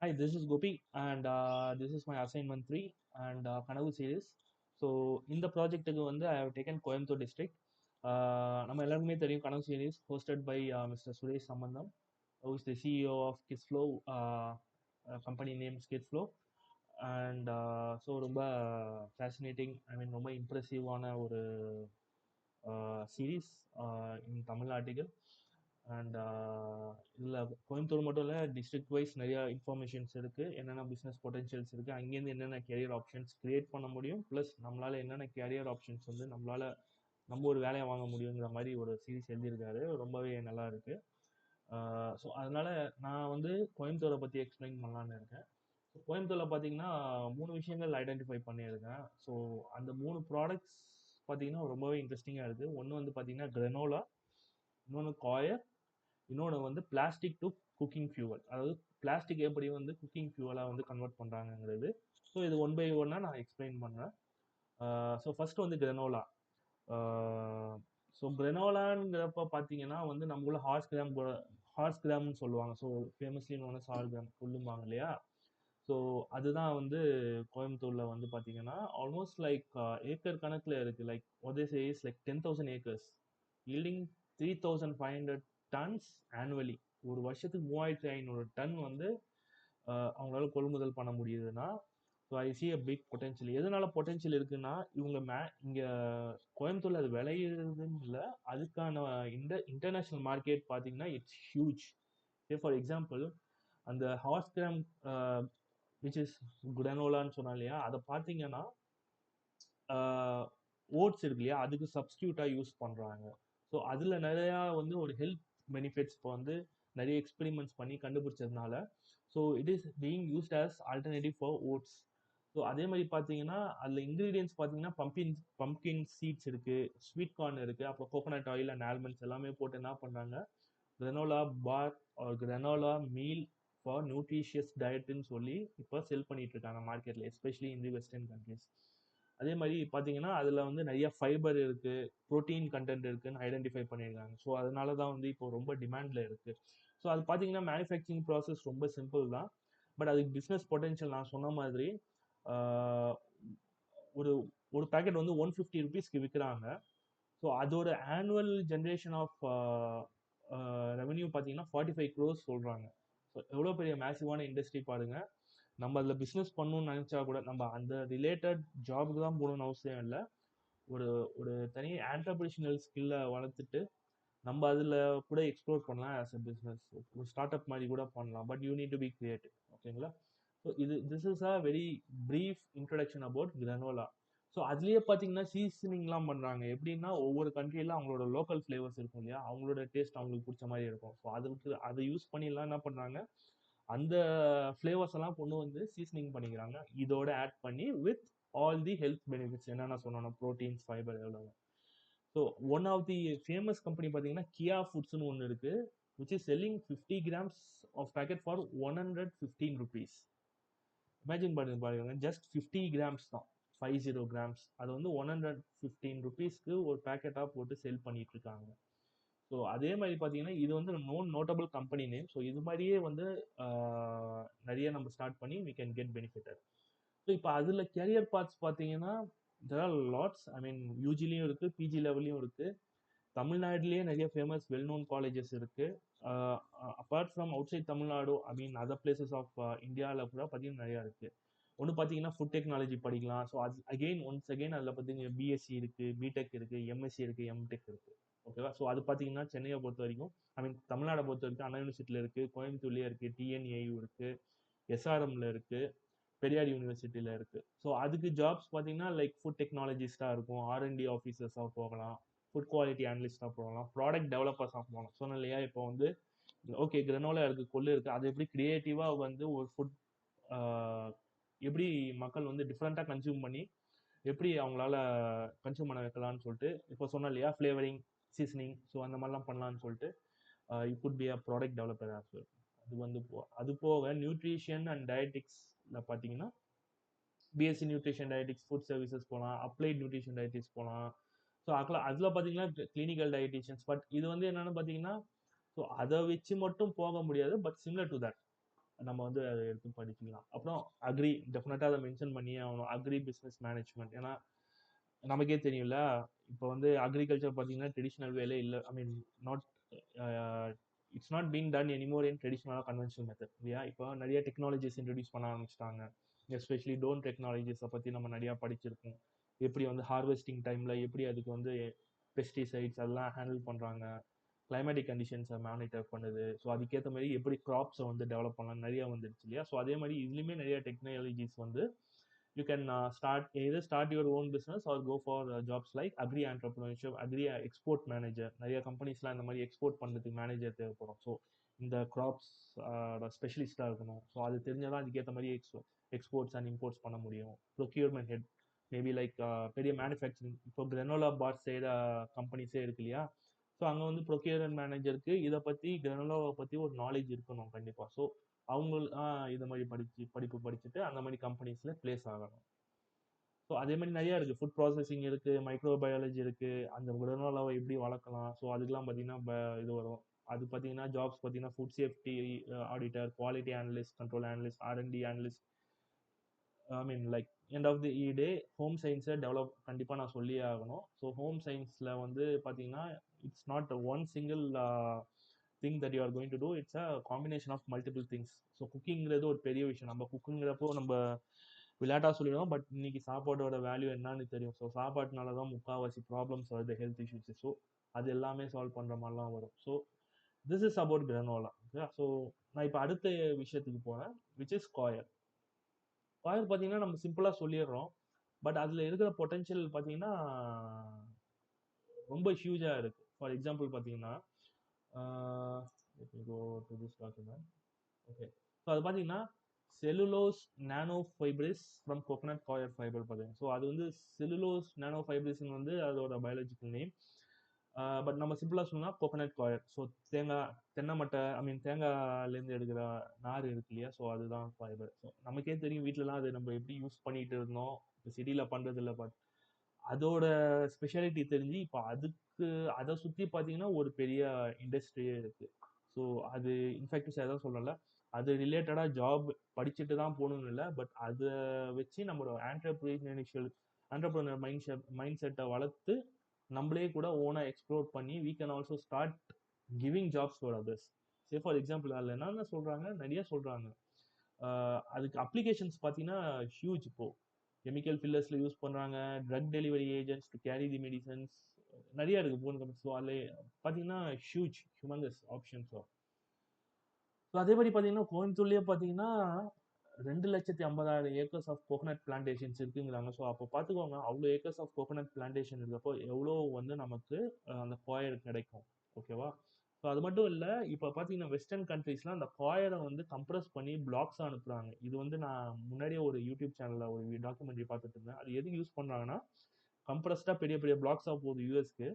Hi, this is Gopi, and this is my assignment 3 and Kanavu series. So, இந்த ப்ராஜெக்ட்டுக்கு வந்து I have taken Coimbatore district. நம்ம எல்லாருக்குமே தெரியும் கனவு series hosted by Mr. Suresh Sambandam, who is the CEO of Kidsflow, company name Kidsflow. And so ரொம்ப fascinating ரொம்ப இம்ப்ரெசிவான ஒரு series in Tamil article. And இதில் கோயம்புத்தூர் மட்டும் இல்லை, டிஸ்ட்ரிக்ட் வைஸ் நிறையா இன்ஃபர்மேஷன்ஸ் இருக்குது, என்னென்ன பிஸ்னஸ் பொட்டன்ஷியல்ஸ் இருக்குது, அங்கேருந்து என்னென்ன கேரியர் ஆப்ஷன்ஸ் க்ரியேட் பண்ண முடியும், ப்ளஸ் நம்மளால் என்னென்ன கேரியர் ஆப்ஷன்ஸ் வந்து நம்மளால் நம்ம ஒரு வேலையை வாங்க முடியுங்கிற மாதிரி ஒரு சீரீஸ் எழுதியிருக்காரு. ரொம்பவே நல்லா இருக்குது. ஸோ அதனால் நான் வந்து கோயம்புத்தூரை பற்றி எக்ஸ்பிளைன் பண்ணலான்னு இருக்கேன். ஸோ கோயம்புத்தூரில் பார்த்தீங்கன்னா 3 விஷயங்கள் ஐடென்டிஃபை பண்ணியிருக்கேன். ஸோ அந்த 3 ப்ராடக்ட்ஸ் பார்த்தீங்கன்னா ரொம்பவே இன்ட்ரெஸ்டிங்காக இருக்குது. ஒன்று வந்து பார்த்தீங்கன்னா கிரெனோலா, இன்னொன்று காயர், இன்னொன்று வந்து பிளாஸ்டிக் டு குக்கிங் ஃபியூவல். அதாவது பிளாஸ்டிக் எப்படி வந்து குக்கிங் ஃபியூவலாக வந்து கன்வெர்ட் பண்ணுறாங்கங்கிறது. ஸோ இது ஒன் பை ஒன்னாக நான் எக்ஸ்பிளைன் பண்ணுறேன். ஸோ ஃபர்ஸ்ட் வந்து கிரெனோலா. ஸோ கிரெனோலாங்கிறப்ப பார்த்தீங்கன்னா வந்து நம்மள ஹார்ஸ் கிராம்னு சொல்லுவாங்க. So famously known as horse gram சொல்லுவாங்க இல்லையா? ஸோ அதுதான் வந்து கோயம்புத்தூரில் வந்து பார்த்தீங்கன்னா ஆல்மோஸ்ட் லைக் ஏக்கர் கணக்கில் இருக்குது. Like other case like 10,000 acres yielding 3,500 tons annually. ஒரு வருஷத்துக்கு 3,500 டன் வந்து அவங்களால கொள்முதல் பண்ண முடியுதுன்னா, so I see a big potential. எதனால பொட்டென்ஷியல் இருக்குன்னா, இவங்க இங்கே கோயம்புத்தூரில் அது விளையிறதுன்னு இல்லை, அதுக்கான இன்டர்நேஷ்னல் மார்க்கெட் பார்த்தீங்கன்னா இட்ஸ் ஹியூஜ். ஃபார் எக்ஸாம்பிள், அந்த ஹார்ஸ் கிராம் விச் இஸ் குடனோலான்னு சொன்னா இல்லையா, அதை பார்த்தீங்கன்னா ஓட்ஸ் இருக்கு இல்லையா, அதுக்கு சப்ஸ்டியூட்டாக யூஸ் பண்ணுறாங்க. ஸோ அதில் நிறையா வந்து ஒரு ஹெல்த் பெனிஃபிட்ஸ் இப்போ வந்து நிறைய எக்ஸ்பெரிமெண்ட்ஸ் பண்ணி கண்டுபிடிச்சதுனால, so it is being used as alternative for oats. So அதே மாதிரி பார்த்தீங்கன்னா அதில் இன்க்ரீடியன்ஸ் பார்த்தீங்கன்னா பம்கின் சீட்ஸ் இருக்குது, ஸ்வீட் கார்ன் இருக்குது, அப்புறம் கோகோனட் ஆயில் அண்ட் ஆல்மண்ட்ஸ் எல்லாமே போட்டு என்ன பண்ணுறாங்க, கிரனோலா பார் ஒரு கிரனோலா மீல் ஃபார் நியூட்ரிஷியஸ் டயட்னு சொல்லி இப்போ செல் பண்ணிட்டு இருக்காங்க மார்க்கெட்டில், especially in the western countries. அதே மாதிரி பார்த்தீங்கன்னா அதில் வந்து நிறைய ஃபைபர் இருக்குது, ப்ரோட்டீன் கண்டென்ட் இருக்குன்னு ஐடென்டிஃபை பண்ணியிருக்காங்க. ஸோ அதனால தான் வந்து இப்போ ரொம்ப டிமாண்டில் இருக்குது. ஸோ அது பார்த்தீங்கன்னா மேனுஃபேக்சரிங் ப்ராசஸ் ரொம்ப சிம்பிள் தான், பட் அதுக்கு பிஸ்னஸ் பொட்டென்ஷியல் நான் சொன்ன மாதிரி ஒரு ஒரு பேக்கெட் வந்து 150 ருபீஸ்க்கு விற்கிறாங்க. ஸோ அதோட ஆனுவல் ஜென்ரேஷன் ஆஃப் ரெவன்யூ பார்த்தீங்கன்னா 45 க்ரோஸ் சொல்கிறாங்க. ஸோ எவ்வளோ பெரிய மேசிவான இண்டஸ்ட்ரி பாருங்க. நம்ம அதில் பிஸ்னஸ் பண்ணணும்னு நினச்சா கூட நம்ம அந்த ரிலேட்டட் ஜாபுக்கு தான் போகணும்னு அவசியம் இல்லை. ஒரு ஒரு தனி ஆண்டர்பிரினல் ஸ்கில்லை வளர்த்துட்டு நம்ம அதில் கூட எக்ஸ்ப்ளோர் பண்ணலாம் ஆஸ் அ பிஸ்னஸ். ஒரு ஸ்டார்ட் அப் மாதிரி கூட பண்ணலாம், but you need to be creative. ஓகேங்களா? So this is a very brief introduction about granola. So அதுலேயே பார்த்தீங்கன்னா சீசனிங்லாம் பண்ணுறாங்க. எப்படின்னா ஒவ்வொரு கண்ட்ரியில் அவங்களோட லோக்கல் ஃப்ளேவர்ஸ் இருக்கும் இல்லையா, அவங்களோட டேஸ்ட் அவங்களுக்கு பிடிச்ச மாதிரி இருக்கும். ஸோ அதுக்கு அதை யூஸ் பண்ணிலாம் என்ன பண்ணுறாங்க, அந்த ஃப்ளேவர்ஸ் எல்லாம் கொண்டு வந்து சீசனிங் பண்ணிக்கிறாங்க, இதோட ஆட் பண்ணி with all the health benefits என்னென்ன சொன்னோம், ப்ரோட்டீன்ஸ், ஃபைபர் எவ்வளோ. So one of the famous company பார்த்தீங்கன்னா கியா ஃபுட்ஸ்னு ஒன்று இருக்குது, which is selling 50 grams of packet for 115 rupees. Imagine பாருங்க, ஜஸ்ட் 50 grams தான், 50 grams. அது வந்து 115 ருபீஸ்க்கு ஒரு பேக்கெட்டாக போட்டு செல் பண்ணிட்டு இருக்காங்க. ஸோ அதே மாதிரி பார்த்தீங்கன்னா இது வந்து நோட்டபிள் கம்பெனி நேம். ஸோ இது மாதிரியே வந்து நிறைய நம்ம ஸ்டார்ட் பண்ணி we can get benefited. So இப்போ அதில் கேரியர் பார்ட்ஸ் பார்த்தீங்கன்னா there are lots. I mean யூஜிலையும் இருக்குது, பிஜி லெவல்லையும் இருக்குது. தமிழ்நாட்டிலேயே நிறைய ஃபேமஸ் வெல் நோன் காலேஜஸ் இருக்குது. Apart from outside Tamil Nadu, I mean other places of இந்தியாவில் கூட பார்த்தீங்கன்னா நிறையா இருக்குது. ஒன்று பார்த்தீங்கன்னா ஃபுட் டெக்னாலஜி படிக்கலாம். ஸோ அது ஒன்ஸ் அகெயின் அதில் பார்த்தீங்கன்னா பிஎஸ்சி இருக்குது, பிடெக் இருக்குது, எம்எஸ்சி இருக்குது, எம்டெக் இருக்குது. ஓகேவா? ஸோ அது பார்த்தீங்கன்னா சென்னையை பொறுத்த வரைக்கும், ஐ மீன் தமிழ்நாடை பொறுத்த வரைக்கும் அண்ணா யூனிவர்சிட்டியில் இருக்குது, கோயம்புத்தூர்லேயே இருக்குது, டிஎன்ஏயு இருக்குது, எஸ்ஆர்எம்ல இருக்குது, பெரியார் யூனிவர்சிட்டியில் இருக்குது. ஸோ அதுக்கு ஜாப்ஸ் பார்த்தீங்கன்னா லைக் ஃபுட் டெக்னாலஜிஸ்டாக இருக்கும், ஆர்என்டி ஆஃபீஸர்ஸாக போகலாம், ஃபுட் குவாலிட்டி அனலிஸ்டாக போகலாம், ப்ராடக்ட் டெவலப்பர்ஸாக போகலாம். சொன்னேன் இல்லையா, இப்போ வந்து ஓகே கிரனோலா இருக்குது, கொள்ளு இருக்குது, அது எப்படி க்ரியேட்டிவாக வந்து ஒரு ஃபுட் எப்படி மக்கள் வந்து டிஃப்ரெண்ட்டாக கன்சியூம் பண்ணி எப்படி அவங்களால கன்சியூம் பண்ண வைக்கலாம்னு சொல்லிட்டு இப்போ சொன்னேன் இல்லையா, ஃப்ளேவரிங், சீசனிங், ஸோ அந்த மாதிரிலாம் பண்ணலான்னு சொல்லிட்டு you could be a product developer as well. அது வந்து அது போக நியூட்ரிஷன் அண்ட் டயட்டிக்ஸில் பார்த்தீங்கன்னா BSc nutrition dietetics, food services போகலாம், அப்ளைட் நியூட்ரிஷன் டயட்டிக்ஸ் போகலாம். ஸோ அதில் பார்த்தீங்கன்னா கிளினிக்கல் டயட்டிஷியன்ஸ். பட் இது வந்து என்னென்னு பார்த்தீங்கன்னா, ஸோ அதை வச்சு மட்டும் போக முடியாது, பட் சிமிலர் டு தட். நம்ம வந்து அதை எடுத்து படிச்சுக்கலாம். அப்புறம் அக்ரி டெஃபினட்டாக அதை மென்ஷன் பண்ணியே ஆகணும். Agri business management. ஏன்னா நமக்கே தெரியும்ல, இப்போ வந்து அக்ரிகல்ச்சர் பார்த்தீங்கன்னா ட்ரெடிஷ்னல் வேலே இல்லை. I mean not it's not been done anymore in ட்ரெடிஷ்னலாக கன்வென்ஷனல் மெத்தட் இல்லையா? இப்போ நிறைய டெக்னாலஜிஸ் இன்ட்ரடியூஸ் பண்ண ஆரம்பிச்சிட்டாங்க. எஸ்பெஷலி டோன் டெக்னாலஜிஸை பற்றி நம்ம நிறையா படிச்சிருக்கோம். எப்படி வந்து ஹார்வெஸ்டிங் டைமில் எப்படி அதுக்கு வந்து பெஸ்டிசைட்ஸ் அதெல்லாம் ஹேண்டில் பண்ணுறாங்க, கிளைமேட்டிக் கண்டிஷன்ஸை மானிட்டர் பண்ணுது. ஸோ அதுக்கேற்ற மாதிரி எப்படி க்ராப்ஸை வந்து டெவலப் பண்ணலாம் நிறையா வந்துடுச்சு இல்லையா? ஸோ அதே மாதிரி இதுலேயுமே நிறைய டெக்னாலஜிஸ் வந்து you can start your own business or go for jobs like agri entrepreneurship, agri export manager. நிறைய கம்பெனிஸ்லாம் இந்த மாதிரி எக்ஸ்போர்ட் பண்ணுறதுக்கு மேனேஜர் தேவைப்படும். ஸோ இந்த கிராப்ஸ் ஸ்பெஷலிஸ்டாக இருக்கணும். ஸோ அது தெரிஞ்சாதான் அதுக்கேற்ற மாதிரி எக்ஸ்போர்ட்ஸ் அண்ட் இம்போர்ட்ஸ் பண்ண முடியும். ப்ரொக்யூர்மெண்ட் ஹெட் மேபி லைக் பெரிய மேனுஃபேக்சரிங், இப்போ கிரனோலா பார் செய்கிற கம்பெனிஸே இருக்கு இல்லையா? ஸோ அங்கே வந்து ப்ரொக்யூர்மெண்ட் மேனேஜருக்கு இதை பற்றி கிரனோலாவை பற்றி ஒரு நாலேஜ் இருக்கணும் கண்டிப்பாக. ஸோ அவங்க இதை மாதிரி படிப்பு படிச்சுட்டு அந்த மாதிரி கம்பெனிஸில் பிளேஸ் ஆகணும். ஸோ அதே மாதிரி நிறையா இருக்குது. ஃபுட் ப்ராசஸிங் இருக்குது, மைக்ரோபயாலஜி இருக்குது, அந்த கிரனோலாவை எப்படி வளர்க்கலாம். ஸோ அதுக்கெலாம் பார்த்தீங்கன்னா இது வரும். அது பார்த்தீங்கன்னா ஜாப்ஸ் பார்த்தீங்கன்னா food safety auditor, quality analyst, control analyst, R and D analyst. I mean like end of the day home சயின்ஸை டெவலப் கண்டிப்பாக நான் சொல்லியே ஆகணும். ஸோ ஹோம் சயின்ஸில் வந்து பார்த்தீங்கன்னா it's not one single thing that you are going to do. It's a combination of multiple things. So குக்கிங்கிறது ஒரு பெரிய விஷயம். நம்ம குக்குங்கிறப்போ நம்ம விளையாட்டாக சொல்லிடுவோம், பட் இன்னைக்கு சாப்பாட்டோட வேல்யூ என்னன்னு தெரியும். ஸோ சாப்பாட்டுனால தான் முக்கால்வாசி ப்ராப்ளம்ஸ் வருது, ஹெல்த் இஷ்யூஸ். ஸோ அது எல்லாமே சால்வ் பண்ணுற மாதிரிலாம் வரும். So this is about granola. Okay, so நான் இப்போ அடுத்த விஷயத்துக்கு போகிறேன், விச் இஸ் காயர். காயர் பார்த்தீங்கன்னா நம்ம சிம்பிளாக சொல்லிடுறோம், பட் அதில் இருக்கிற பொட்டென்ஷியல் பார்த்தீங்கன்னா ரொம்ப ஹியூஜாக இருக்குது. ஃபார் எக்ஸாம்பிள் பார்த்தீங்கன்னா ஓகே, ஸோ அது பார்த்தீங்கன்னா cellulose nano fibrils from coconut coir fibre பார்த்தீங்கன்னா. ஸோ அது வந்து செல்லுலோஸ் நானோ ஃபைப்ரிஸ்ன்னு வந்து அதோட பயாலஜிக்கல் நேம். பட் நம்ம சிம்பிளாக சொன்னால் கோகனட் காயர். ஸோ தென்னை மட்டை, ஐ மீன் தேங்காய்லேருந்து எடுக்கிற நார் இருக்கு இல்லையா? ஸோ அதுதான் ஃபைபர். ஸோ நமக்கே தெரியும் வீட்டிலலாம் அது நம்ம எப்படி யூஸ் பண்ணிட்டு இருந்தோம், இப்போ சிட்டியில் பண்ணுறது இல்லை. பட் அதோட ஸ்பெஷாலிட்டி தெரிஞ்சு இப்போ அதுக்கு அதை சுற்றி பார்த்தீங்கன்னா ஒரு பெரிய இண்டஸ்ட்ரியே இருக்குது. ஸோ அது இன்ஃபேக்ட் எதாவது சொல்லல, அது ரிலேட்டடாக ஜாப் படிச்சுட்டு தான் போகணும்னு இல்லை, பட் அதை வச்சு நம்மளோட ஆண்டர்பிரினியர் மைண்ட் செட்டை வளர்த்து நம்மளே கூட ஓனாக எக்ஸ்ப்ளோர் பண்ணி we can also start giving jobs for others. Say for example அதில் என்னென்ன சொல்கிறாங்க, நிறைய சொல்கிறாங்க. அதுக்கு அப்ளிகேஷன்ஸ் பார்த்தீங்கன்னா ஹியூஜ். இப்போது கெமிக்கல் ஃபில்லர்ஸில் யூஸ் பண்ணுறாங்க, drug delivery agents to carry the medicines, நிறைய இருக்குது போன் கம்பெனி. ஸோ அதில் பார்த்தீங்கன்னா ஹியூமங்கஸ் ஆப்ஷன்ஸ். ஸோ அதே மாதிரி பார்த்தீங்கன்னா கோயம்புத்தூர்லேயே பார்த்தீங்கன்னா 2,50,000 ஏக்கர்ஸ் ஆஃப் கோகனட் பிளான்டேஷன்ஸ் இருக்குங்கிறாங்க. ஸோ அப்போ பார்த்துக்கோங்க, அவ்வளோ ஏக்கர்ஸ் ஆஃப் கோகனட் பிளான்டேஷன் இருக்கப்போ எவ்வளோ வந்து நமக்கு அந்த காயர் கிடைக்கும். ஓகேவா? ஸோ அது மட்டும் இல்லை, இப்போ பார்த்தீங்கன்னா வெஸ்டர்ன் கண்ட்ரீஸ்லாம் அந்த காயரை வந்து கம்ப்ரஸ் பண்ணி பிளாக்ஸாக அனுப்புகிறாங்க. இது வந்து நான் முன்னாடியே ஒரு யூடியூப் சேனலில் ஒரு டாக்குமெண்ட்ரி பார்த்துட்டு இருந்தேன். அது எதுக்கு யூஸ் பண்ணுறாங்கன்னா, கம்ப்ரஸ்டாக பெரிய பெரிய பிளாக்ஸாக போகுது யூஎஸ்க்கு.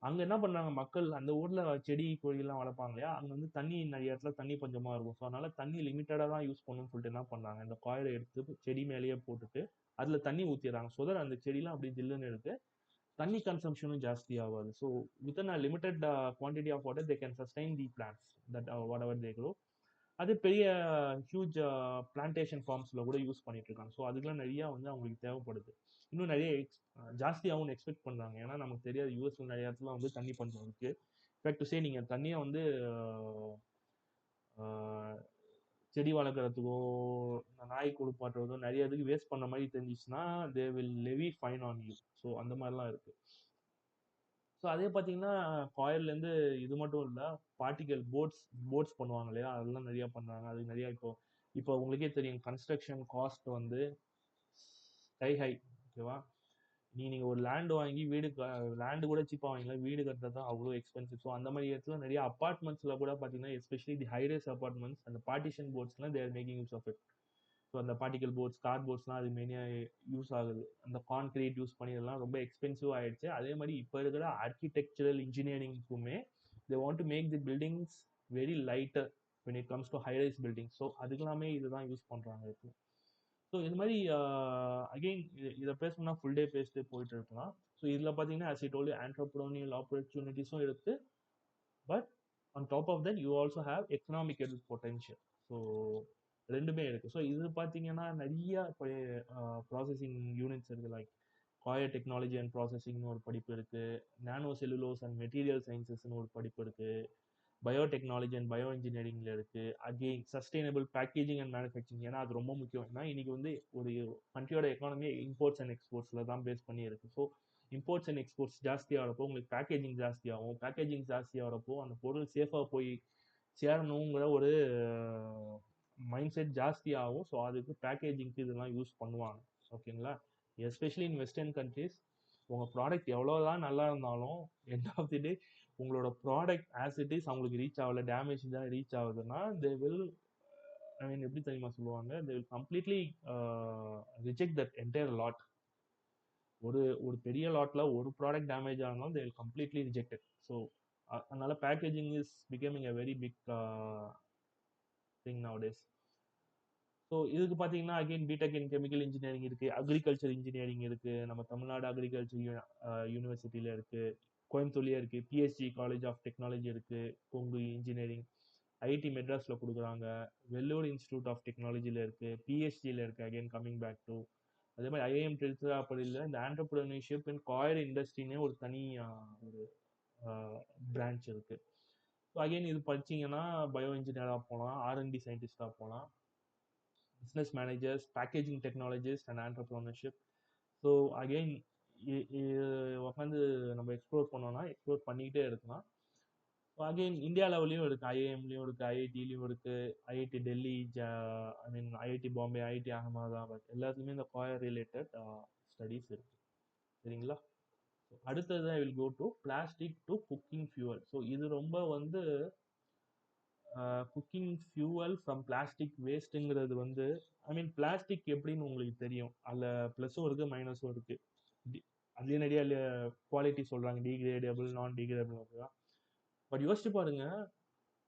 அங்கே என்ன பண்ணுறாங்க மக்கள், அந்த ஊரில் செடி கொடியெல்லாம் வளர்ப்பாங்க இல்லையா? அங்கே வந்து தண்ணி நிறைய இடத்துல தண்ணி பஞ்சமாக இருக்கும். ஸோ அதனால தண்ணி லிமிட்டடாக தான் யூஸ் பண்ணணும்னு சொல்லிட்டு என்ன பண்ணுறாங்க, இந்த காயரை எடுத்து செடி மேலேயே போட்டுட்டு அதில் தண்ணி ஊற்றிடுறாங்க. ஸோ தட் அந்த செடிலாம் அப்படி ஜில்லுன்னு இருக்கு, தண்ணி கன்சம்ஷனும் ஜாஸ்தி ஆகாது. So within a limited quantity of water they can sustain the plans that whatever they grow. அது பெரிய ஹியூஜ் பிளான்டேஷன் ஃபார்ம்ஸில் கூட யூஸ் பண்ணிட்டு இருக்காங்க. ஸோ அதுக்கெல்லாம் நிறையா வந்து அவங்களுக்கு தேவைப்படுது. இன்னும் நிறைய ஜாஸ்தியாகவும் எக்ஸ்பெக்ட் பண்ணுறாங்க. ஏன்னா நமக்கு தெரியாது, யூஎஸ்ல நிறைய இடத்துல வந்து தண்ணி பஞ்சம் இருக்குது. இன்ஃபேக்ட் டு சே நீங்கள் தண்ணியை வந்து செடி வளர்க்குறதுக்கோ நாய் குளிப்பாட்டுறதோ நிறைய இதுக்கு வேஸ்ட் பண்ண மாதிரி தெரிஞ்சிச்சுன்னா they will levy fine on you. So அந்த மாதிரிலாம் இருக்குது. ஸோ அதே பார்த்தீங்கன்னா காயிலேருந்து இது மட்டும் இல்லை, பார்ட்டிகல் போட்ஸ் பண்ணுவாங்க இல்லையா? அதெல்லாம் நிறையா பண்ணுறாங்க. அது நிறையா இப்போ உங்களுக்கே தெரியும், கன்ஸ்ட்ரக்ஷன் காஸ்ட் வந்து ஸ்கை ஹை. ஓகேவா? நீங்கள் ஒரு லேண்ட் வாங்கி லேண்டு கூட சீப்பாக வாங்கிக்கலாம், வீடு கட்டுறது தான் அவ்வளோ எக்ஸ்பென்சிவ். ஸோ அந்த மாதிரி இடத்துல நிறைய அப்பார்ட்மெண்ட்ஸில் கூட பார்த்தீங்கன்னா எஸ்பெஷலி தி ஹைரேஸ் அப்பார்ட்மெண்ட்ஸ் அந்த பார்ட்டிஷன் போர்ட்ஸ்லாம் they're making use of it. So அந்த பார்ட்டிகல் போர்ட்ஸ், கார்ட் போர்ட்ஸ்லாம் அது மெயினாக யூஸ் ஆகுது. அந்த கான்கிரீட் யூஸ் பண்ணி இதெல்லாம் ரொம்ப எக்ஸ்பென்சிவ் ஆகிடுச்சு. அதே மாதிரி இப்போ இருக்கிற ஆர்கிடெக்சரல் இன்ஜினியரிங்க்குமே they want to make the buildings very lighter when it comes to high rise buildings. So அதுக்கெல்லாமே இதுதான் யூஸ் பண்ணுறாங்க இப்போ. ஸோ இது மாதிரி அகெயின் இதை பேசணும்னா ஃபுல் டே பேசிட்டு போயிட்டு இருக்கலாம். ஸோ இதில் பார்த்தீங்கன்னா as I told you entrepreneurial ஆப்பர்ச்சுனிட்டிஸும் இருக்குது, but on top of that you also have economical potential. So 2மே இருக்கு. ஸோ இது பார்த்தீங்கன்னா நிறைய இப்போ ப்ராசஸிங் யூனிட்ஸ் இருக்கு. லைக் காயர் டெக்னாலஜி அண்ட் ப்ராசஸிங்னு ஒரு படிப்பு இருக்கு. நானோ செல்லுலோஸ் அண்ட் மெட்டீரியல் சயின்சஸ்னு ஒரு படிப்பு இருக்கு. பயோடெக்னாலஜி அண்ட் பயோ இன்ஜினியரிங்ல இருக்கு. Again sustainable packaging and manufacturing, ஏன்னா அது ரொம்ப முக்கியம். ஏன்னா இன்னைக்கு வந்து ஒரு கண்ட்ரியோட எக்கானமி இம்போர்ட்ஸ் அண்ட் எக்ஸ்போர்ட்ஸ்ல தான் பேஸ் பண்ணி இருக்கு. ஸோ இம்போர்ட்ஸ் அண்ட் எக்ஸ்போர்ட்ஸ் ஜாஸ்தி ஆகிறப்போ உங்களுக்கு பேக்கேஜிங் ஜாஸ்தி ஆகும். பேக்கேஜிங் ஜாஸ்தி ஆகிறப்போ அந்த பொருள் சேஃபாக போய் சேரணுங்கிற ஒரு மைண்ட் செட் ஜாஸ்தி ஆகும். ஸோ அதுக்கு பேக்கேஜிங்க்கு இதெல்லாம் யூஸ் பண்ணுவாங்க. ஓகேங்களா? எஸ்பெஷலி இன் வெஸ்டர்ன் கண்ட்ரீஸ் உங்கள் ப்ராடக்ட் எவ்வளோதான் நல்லா இருந்தாலும் எண்ட் ஆஃப் தி டே உங்களோட ப்ராடக்ட் ஆஸ் இட் இஸ் அவங்களுக்கு ரீச் ஆகல, டேமேஜ் தான் ரீச் ஆகுதுன்னா தே வில், ஐ மீன் எப்படி தெரியுமா சொல்லுவாங்க, they will completely reject that entire lot. ஒரு ஒரு பெரிய லாட்ல ஒரு ப்ராடக்ட் டேமேஜ் ஆனாலும் they will completely rejected. So அதனால packaging is becoming a very big thing now days. So இதுக்கு பார்த்தீங்கன்னா again BTech in chemical engineering இருக்கு, அக்ரிகல்ச்சர் இன்ஜினியரிங் இருக்கு, நம்ம தமிழ்நாடு அக்ரிகல்ச்சர் யூனிவர்சிட்டியில இருக்கு, கோயம்புத்தூர்லயே இருக்கு, பிஎஸ்ஜி காலேஜ் ஆஃப் டெக்னாலஜி இருக்கு, கொங்கு இன்ஜினியரிங், ஐடி மெட்ராஸ்ல கொடுக்குறாங்க, வெள்ளூர் இன்ஸ்டியூட் ஆஃப் டெக்னாலஜியில் இருக்கு, பிஎஸ்ஜியில் இருக்கு. அகைன் கம்மிங் பேக் டு அதே மாதிரி ஐஐஎம் திருச்சிராப்பள்ளியில் இந்த ஆண்டர்பிரினர்ஷிப் அண்ட் காயர் இண்டஸ்ட்ரினே ஒரு தனி ஒரு பிரான்ச் இருக்கு. ஸோ அகைன் இது படிச்சீங்கன்னா பயோ இன்ஜினியராக போகலாம், ஆர்என்டி சயின்டிஸ்டாக போகலாம், business managers, packaging technologist and entrepreneurship. So again உட்காந்து நம்ம எக்ஸ்ப்ளோர் பண்ணோம்னா எக்ஸ்ப்ளோர் பண்ணிக்கிட்டே இருக்கலாம். அகைன் இந்தியா லெவல்லையும் இருக்குது, ஐஏஎம்லேயும் இருக்குது, ஐஐடிலையும் இருக்குது, IIT Delhi, I mean IIT Bombay, IIT Ahmedabad எல்லாத்துலேயுமே இந்த காயர் ரிலேட்டட் ஸ்டடீஸ் இருக்குது. சரிங்களா? அடுத்தது I will go to plastic to cooking fuel. So இது ரொம்ப வந்து குக்கிங் ஃபியூவல் ஃப்ரம் பிளாஸ்டிக் வேஸ்ட்டுங்கிறது வந்து, ஐ மீன் பிளாஸ்டிக் எப்படின்னு உங்களுக்கு தெரியும், அதில் ப்ளஸும் இருக்குது மைனஸும் இருக்குது. அதுலேயே நிறைய குவாலிட்டி சொல்கிறாங்க, டிகிரேடபிள், நான் டிகிரேடபிள். ஓகேவா? பட் யோசிச்சு பாருங்க,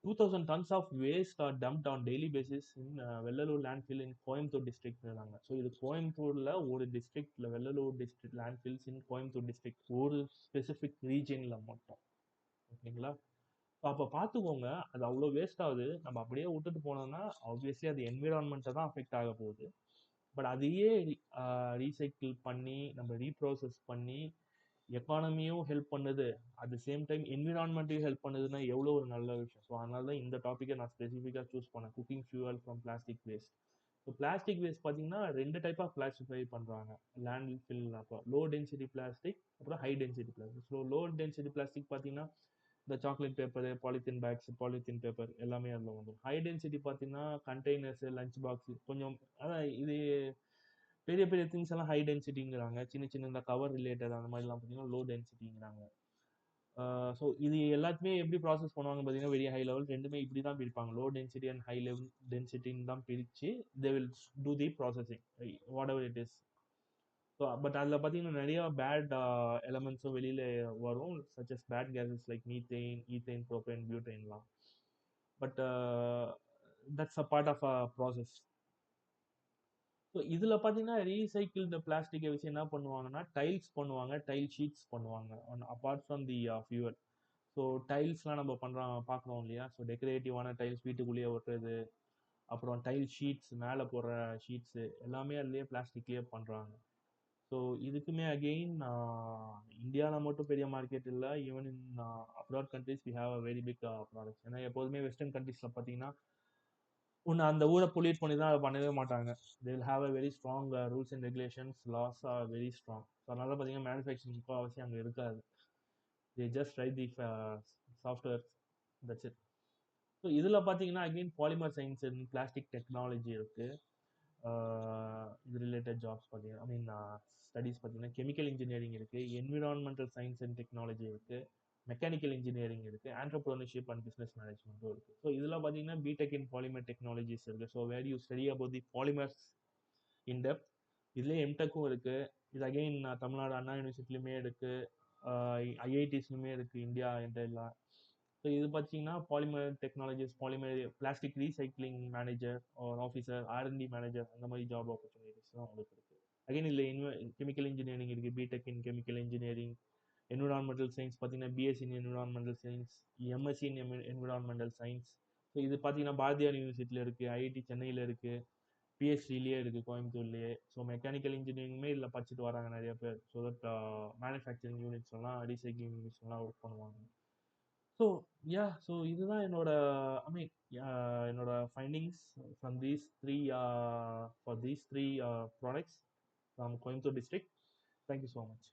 2000 tons of waste are dumped on daily basis in Vellalur landfill in Coimbatore டிஸ்ட்ரிக்ட்ங்கிறாங்க. ஸோ இது கோயம்புத்தூர்ல ஒரு டிஸ்ட்ரிக்ட்ல, Vellalur district landfills in Coimbatore district, ஒரு ஸ்பெசிஃபிக் ரீஜன்ல மட்டும். ஓகேங்களா? அப்போ பார்த்துக்கோங்க, அது அவ்வளோ வேஸ்ட் ஆகுது. நம்ம அப்படியே விட்டுட்டு போனோம்னா ஆப்வியஸ்லி அது என்விரான்மெண்ட்டை தான் அஃபெக்ட் ஆக போகுது. பட் அதையே ரீசைக்கிள் பண்ணி நம்ம ரீப்ராசஸ் பண்ணி எக்கானமியும் ஹெல்ப் பண்ணுது, அட் த சேம் டைம் என்விரான்மெண்ட்டையும் ஹெல்ப் பண்ணுதுன்னா எவ்வளோ ஒரு நல்ல விஷயம். ஸோ அதனால தான் இந்த டாப்பிக்கை நான் ஸ்பெசிஃபிக்காக சூஸ் பண்ணேன், cooking fuel from plastic waste. So plastic waste பார்த்தீங்கன்னா 2 டைப் ஆஃப் கிளாஸிஃபை பண்ணுறாங்க லேண்ட் ஃபில். அப்போ லோ டென்சிட்டி பிளாஸ்டிக், அப்புறம் high density plastic. So low density plastic பார்த்தீங்கன்னா இந்த chocolate paper, polythene bags, polythene paper எல்லாமே அதில் வந்துடும். ஹை டென்சிட்டி பார்த்தீங்கன்னா கண்டெய்னர்ஸ், லஞ்ச் பாக்ஸ், கொஞ்சம் அதான் இது பெரிய பெரிய திங்ஸ் எல்லாம் ஹை டென்சிட்டிங்கிறாங்க. சின்ன சின்ன இந்த கவர் ரிலேட்டட் அந்த மாதிரிலாம் பார்த்தீங்கன்னா லோ டென்சிட்டிங்கிறாங்க. ஸோ இது எல்லாத்தையுமே எப்படி ப்ராசஸ் பண்ணுவாங்க பார்த்தீங்கன்னா வெரி ஹை லெவல். ரெண்டுமே இப்படி தான் பிரிப்பாங்க, low density and high level டென்சிட்டின்னு தான் பிரித்து they will do the processing whatever it is. So but அதில் பார்த்தீங்கன்னா நிறைய பேட் எலமெண்ட்ஸும் வெளியில் வரும், such as bad gases like methane, ethane, propane, பியூட்டேன்லாம். But that's a part of a process. So இதில் பார்த்தீங்கன்னா ரீசைக்கிள்டு பிளாஸ்டிக்கை வச்சு என்ன பண்ணுவாங்கன்னா டைல்ஸ் பண்ணுவாங்க, டைல் ஷீட்ஸ் பண்ணுவாங்க apart from the fuel. So டைல்ஸ்லாம் நம்ம பார்க்குறோம் இல்லையா? ஸோ டெக்கரேட்டிவான டைல்ஸ் வீட்டுக்குள்ளேயே ஒட்டுறது, அப்புறம் டைல் ஷீட்ஸ் மேலே போடுற ஷீட்ஸு எல்லாமே அதுலேயே பிளாஸ்டிக்லேயே பண்ணுறாங்க. ஸோ இதுக்குமே அகெயின் இந்தியாவில் மட்டும் பெரிய மார்க்கெட் இல்லை, even in abroad countries we have a very big products. ஏன்னா எப்போதுமே வெஸ்டர்ன் கண்ட்ரீஸில் பார்த்தீங்கன்னா ஒன்று அந்த ஊரை பொல்யூட் பண்ணி தான் அதை பண்ணவே மாட்டாங்க. They will have a very strong rules and regulations, laws are very strong. So அதனால பார்த்தீங்கன்னா மேனுஃபேக்சரிங் அவசியம் அங்கே இருக்காது. They just write the software, that's it. So இதில் பார்த்தீங்கன்னா again polymer science and plastic technology இருக்குது. இது ரிலேட்டட் ஜாப்ஸ் பார்த்தீங்கன்னா, ஐ மீன் ஸ்டடீஸ் பார்த்தீங்கன்னா கெமிக்கல் இன்ஜினியரிங் இருக்குது, என்விரான்மெண்டல் சயின்ஸ் அண்ட் டெக்னாலஜி இருக்குது, மெக்கானிக்கல் இன்ஜினியரிங் இருக்குது, ஆண்டர்பிரினர்ஷிப் அண்ட் பிஸ்னஸ் மேனேஜ்மெண்ட்டும் இருக்குது. ஸோ இதில் பார்த்தீங்கன்னா பிடெக் இன் பாலிமர் டெக்னாலஜிஸ் இருக்குது. So where you study about the polymers in depth. இதுலேயே எம்டெக்கும் இருக்குது. இது அகெயின் தமிழ்நாடு அண்ணா யூனிவர்சிட்டிலையுமே இருக்குது, ஐஐடிஸ்லையுமே இருக்குது இந்தியா எல்லாம். ஸோ இது பார்த்தீங்கன்னா polymer technologies, polymer plastic recycling manager ஒரு ஆஃபீஸர், ஆர்என்டி மேனேஜர், அந்த மாதிரி ஜாப் ஆப்பர்ச்சுனிட்டிஸ் தான் உங்களுக்கு இருக்குது. அகைன் இல்லை கெமிக்கல் இன்ஜினியரிங் இருக்குது, BTech in chemical engineering. Environmental science பார்த்தீங்கன்னா BSc in environmental science, MSc in environmental science. So இது பார்த்தீங்கன்னா பாரதியார் யூனிவர்சிட்டியில் இருக்குது, ஐஐடி சென்னையில் இருக்குது, பிஎஸ்சிலேயே இருக்குது கோயம்புத்தூர்லேயே. ஸோ மெக்கானிக்கல் இன்ஜினியரிங்குமே இதில் படிச்சுட்டு வராங்க நிறைய பேர். ஸோ தட் மேனுஃபேக்சரிங் யூனிட்ஸ்லாம் ரீசைக்ளிங் யூனிட்ஸ்லாம் ஒர்க் பண்ணுவாங்க. ஸோ ஸோ இதுதான் என்னோட ஐ மீன் என்னோட findings from these three for these three products from Coimbatore district. Thank you so much.